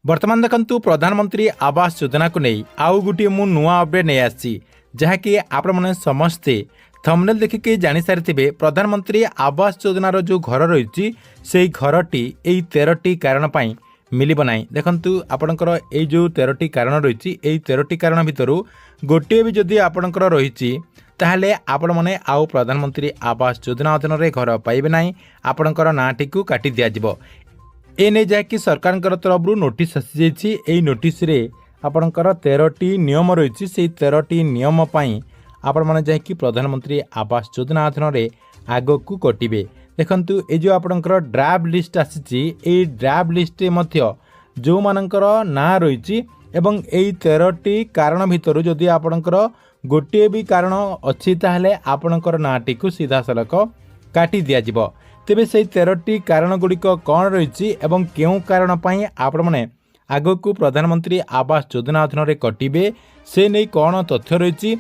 बर्तमान देखंतु प्रधानमंत्री आवास योजना को नहीं आउ गोटे मु नुआ अपडेट नहीं आसी जहाँकि आपण मैंने समस्ते थंबनेल देखिके जानी सारी प्रधानमंत्री आवास योजनार जो घर रही से घरटी यही 13टी कारण पाई मिलिब ना। देखंतु आपणकर ये जो 13टी कारण रही 13टी कारण भितर गोटे भी जदि आपणकर रही ताहले आपण मैंने आउ प्रधानमंत्री आवास योजना अधीन घर पाइबे ना। आपणकर नाटी को काटी दिज्व एने जहाँकि सरकार तरफ नोटिस आसी जाइए। नोटिस रे आपणकर 13टी नियम रही से 13टी नियम पाई आपण मैंने जहाँकि प्रधानमंत्री आवास योजना अधीन आग को कटिबे। देखंतु ये जो आपणकर ड्राफ्ट लिस्ट आसी ड्राफ्ट लिस्ट मध्य जो मानकर ना रही एवं यही 13टी कारण भितर जदि आपणकर गोटे भी कारण अच्छी ताहले आपणकर नाटी को सीधा सड़क काटी दिज्व। तेबे से 13टी कारण गुड़िक कौन रही एवं क्यों कारण पाई आपण मैंने आग को प्रधानमंत्री आवास योजना अधीन कटिबे से नहीं कौन तथ्य रही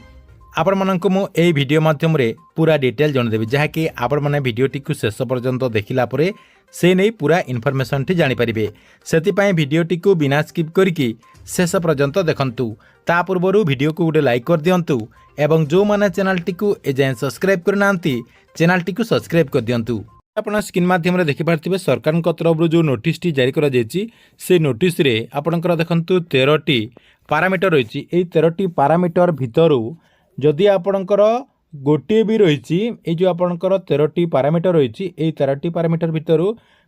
आपण मानक मु एई वीडियो माध्यम रे पूरा डिटेल जनदेबी जहाँकि आपण माने वीडियोटी को शेष पर्यंत देखिला परे से नहीं पूरा इनफॉरमेशन टी जानि परिबे। सेतिपाई वीडियोटी को बिना स्किप करके शेष पर्यंत देखंतु। ता पूर्वरु वीडियो को गोटे लाइक कर दियंतु एवं जो माने चैनल टी को एजाय सब्सक्राइब करनांती चैनल टी को सब्सक्राइब कर दियंतु। आपण स्क्रीन माध्यम रे देखि पारथिबे सरकार तरफ जो नोटिस टी जारी करा जायछि से नोटिस रे आपणकर देखंतु 13टी पैरामीटर रहिछि। एई 13टी पैरामीटर भितरु जदि आपणकर गोटे भी रही जो आपणकर 13टी पैरामीटर रही 13टी पैरामीटर भितर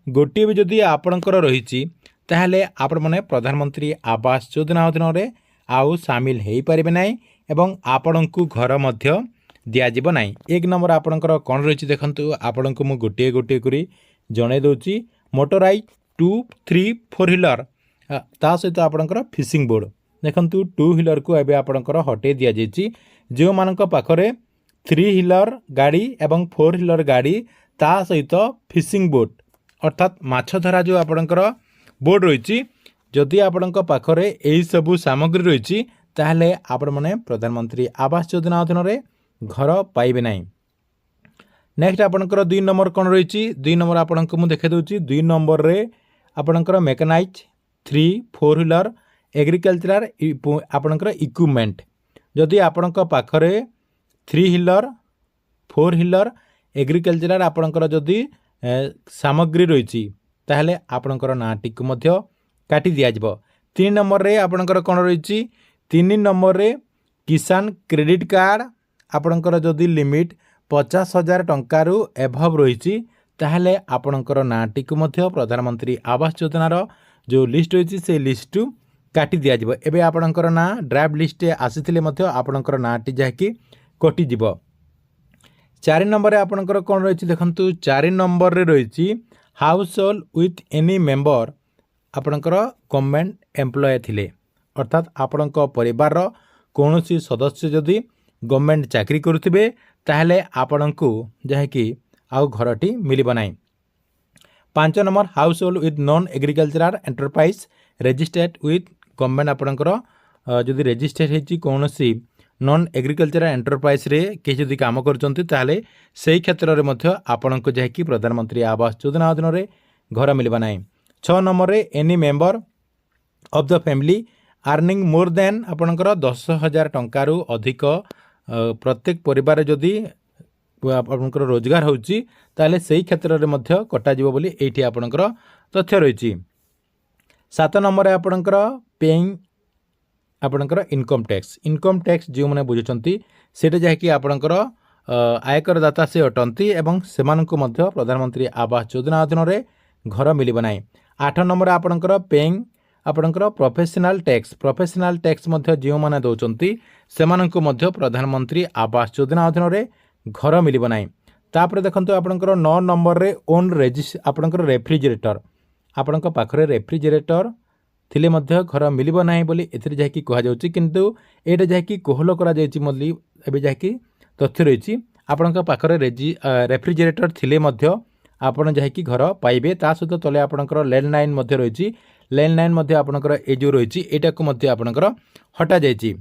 गोटे भी जदि आपणकर रही ताहले आपण माने प्रधानमंत्री आवास योजना अधीन आउ सामिल हो पारे ना एवं आपण को घर मध्य दिज्व ना। एक नंबर आपणकर कौन रही देखंतु आपण को मु गोटे गोटे करी जणे दउची मोटराइज 2, 3, 4 व्हीलर ता सहित आपणकर फिशिंग बोर्ड देखंतु 2 व्हीलर को एबे आपणकर हटे दिया जायछि। जो मानक पाखरे 3 व्हीलर गाड़ी एवं 4 व्हीलर गाड़ी ता सहित फिशिंग बोट अर्थात माछ धरा जो आपणकर बोट रही जदि आपण पाखरे यही सबू सामग्री रही ताहले आपण माने प्रधानमंत्री आवास योजना अधीन घर पाइबे ना। नेक्स्ट आपणकर 2 नंबर कौन रही 2 नंबर आपण को देखे दूची 2 नंबर रे आपणकर मेकानाइज 3, 4 व्हीलर एग्रीकल्चरल आपणकर इक्विपमेंट जदि आपण पाखरे 3 व्हीलर 4 व्हीलर एग्रीकल्चरल आपणकर जदि सामग्री रही ताहले आपणकर नाटी को मध्य काटी दिज्व। 3 नंबर रे आपणकर कौन रही 3 नंबर रे किसान क्रेडिट कार्ड आपणकर जदि लिमिट 50,000 टंकारु एभव रही ताहले आपणकर नाटी को मध्य प्रधानमंत्री आवास योजनार जो लिस्ट रही से लिस्ट काटी दिज्व। एबे आपणकर ना ड्राफ्ट लिस्ट आसीथिले मध्य आपणकर नाटी जहाँकि कटिजिव। 4 नंबर आपणकर कौन रही देखंतु 4 नंबर रे रही house hold with any member आपणकर गवर्नमेंट एम्प्लॉय थिले अर्थात आपणक परिवार कौनसी सदस्य जदि गवर्नमेंट चाकरी करुथिबे ताहले आपणको जहाँकि आउ घरटी मिलिब ना। 5 number house hold with non agricultural enterprise registered with government आपणकर जदि रजिस्टर्ड होती कौन सी नॉन एग्रीकल्चरल एंटरप्राइज रे के जदि काम करचंती ताहले सेही क्षेत्र रे मध्य आपणको जहाँकि प्रधानमंत्री आवास योजना अधीन घर मिलिबा ना। 6 नंबर रे any member of the family earning more than आपणकर 10,000 टंकारु अधिक प्रत्येक परिवार जदि आपणकर रोजगार होची ताहले सेही क्षेत्र रे मध्य कटा जिवो बोली एठी आपणकर तथ्य रहिछि। 7 नंबर रे आपणकर पेइंग आपणकर इनकम टैक्स जो मैंने बुझुंट से जहाँकि आपणकर आयकर दाता से अटंती एवं सेमानकु मध्य प्रधानमंत्री आवास योजना अधीन घर मिलिब ना। 8 नंबर आपणकर पेइंग आपणकर प्रोफेशनल टैक्स मध्य जो मैंने दौरान सेमानकु मध्य प्रधानमंत्री आवास योजना अधीन घर मिलिब ना। तापर देखंतु आपणकर 9 नंबर रे ओन आपणकर रेफ्रिजरेटर आपणक पाखरे रेफ्रिजरेटर थिले मध्य घर मिलिब नाही बोली एथिरे जहाँकि कहा जाउछि किंतु एटा जहाँकि कोहल करा जाइछि मल्ली एबे जहाँकि तथ्य रहिछि आपणक पाखरे रेफ्रिजरेटर थिले मध्य आपण जहाँकि घर पाइबे। ता सहित तले आपणकर लैंडलाइन मध्य रहिछि लैंडलाइन मध्य आपणकर ए जो रहिछि एटा को मध्य आपणकर हटा जाइछि।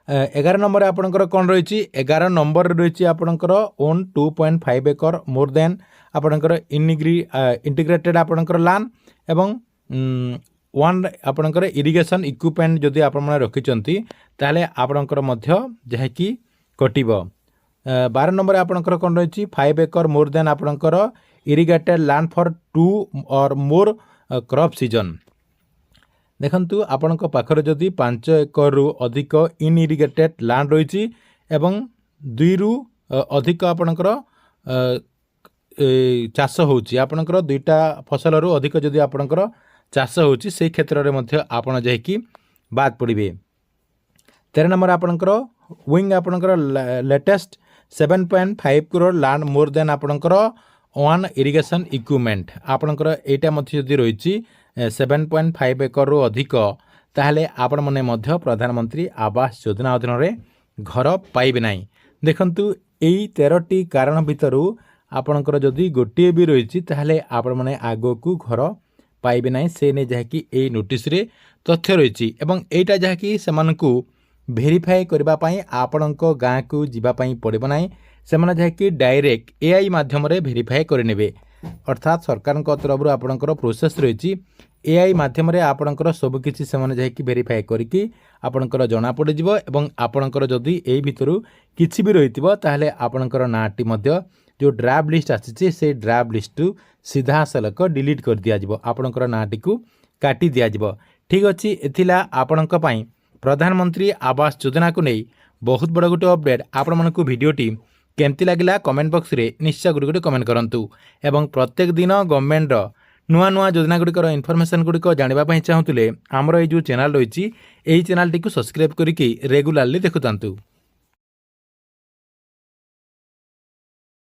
11 नंबर आपणकर कौन रही 11 नंबर रही आपणकर ओन 2.5 एकर मोर देन आपणकर इंटीग्रेटेड आपणकर लान एवं वन आपणकर इरिगेशन इक्विपमेंट जदि आपण रखिंट ताहले आपणकर मध्य जहाँकि कटिब 12 नंबर आपणकर कौन रही 5 एकर मोर देन आपणकर इरिगेटेड लैंड फॉर 2 और मोर क्रॉप सीजन। देखंतु आपणक पाखरे जदि 5 एकर रु अधिक इन इरिगेटेड लैंड रही एवं 2 रु अधिक आपणकर चाष होची आपणकर 2टा फसल रु अधिक जदि आपणकर चाष होची से क्षेत्र रे मध्य आपण जाइकी बाद पड़िबे। 13 नंबर आपणकर विंग आपणकर latest 7.5 crore land more than आपणकर वन इरिगेशन इक्विपमेंट आपणकर एटा मध्य जदि रही 7.5 एकर रु अधिक ताहले आपण मने मध्य प्रधानमंत्री आवास योजना अधीन रे घर पाइबे नाही। देखंतु एई 13टी कारण भितरु आपणकर जदि गोटे भी रही ताहले आपण मने आगो को घर पाइबे नाही से ने जहाँकि एई नोटिस रे तथ्य रही एवं एटा जहाँकि सेमानकु भेरीफाए करबा पई आपणक गाँ को जीवा पई पड़िबो नाही सेमाने जहाँकि डायरेक्ट एआई माध्यम रे भेरीफाए करिनेबे अर्थात सरकार तरफ आपणकर प्रोसेस रही एआई माध्यम रे आपणकर सब किछि सेमाने जहाँकि भेरीफाए करिकी आपणकर जणा पड़ जिवो एवं आपणकर जदि एई भितरु किछि भी रहितिबो ताहले आपणकर नाटी मध्य जो ड्राफ्ट लिस्ट आसी से ड्राफ्ट लिस्ट सीधा सलक डिलीट कर दिया जिवो आपणकर नाटी को काटी दिया जिवो। ठीक अछि एथिला आपणक पई प्रधानमंत्री आवास योजना को नहीं बहुत बड़ गोटे अपडेट आपण मानकु वीडियोटी केमती लगिला कमेंट बॉक्स रे निश्चय गुडी कमेंट करंतु एवं प्रत्येक दिन गवर्नमेंट नुआ नुआ योजना गुड़िकर इनफॉरमेशन गुड़िक जानापी चाहूले आमर ये जो चैनल रही चैनल टी सब्सक्राइब करके रेगुलारली देखुतांतु।